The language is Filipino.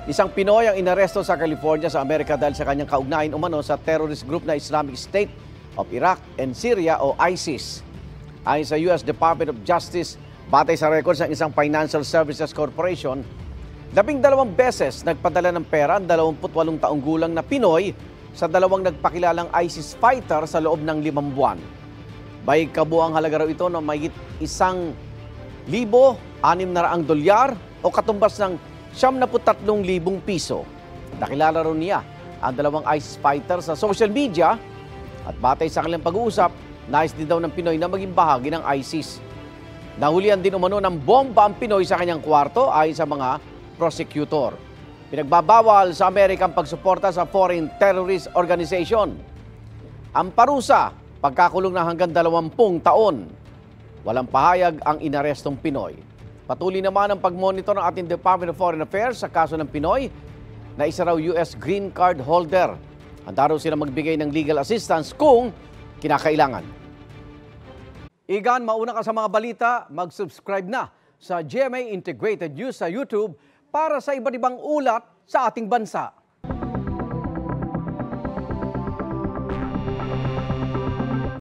Isang Pinoy ang inaresto sa California sa Amerika dahil sa kanyang kaugnayan umano sa terrorist group na Islamic State of Iraq and Syria o ISIS. Ayon sa US Department of Justice, batay sa records ng isang Financial Services Corporation, 12 beses nagpadala ng pera ang 28 taong gulang na Pinoy sa dalawang nagpakilalang ISIS fighter sa loob ng 5 buwan. May kabuang halaga raw ito na mahigit $1,600 o katumbas ng 73,000 piso. Nakilala rin niya ang dalawang ISIS fighter sa social media at batay sa kanilang pag-uusap, nais din daw ng Pinoy na maging bahagi ng ISIS. Nahulihan din umano ng bomba ang Pinoy sa kanyang kwarto ayon sa mga prosecutor. Pinagbabawal sa Amerika ang pagsuporta sa foreign terrorist organization. Ang parusa, pagkakulong na hanggang 20 taon. Walang pahayag ang inarestong Pinoy. Patuloy naman ang pag-monitor ng ating Department of Foreign Affairs sa kaso ng Pinoy na isa raw US green card holder. Handa raw sila magbigay ng legal assistance kung kinakailangan. Igan, mauna ka sa mga balita, mag-subscribe na sa GMA Integrated News sa YouTube para sa iba't ibang ulat sa ating bansa.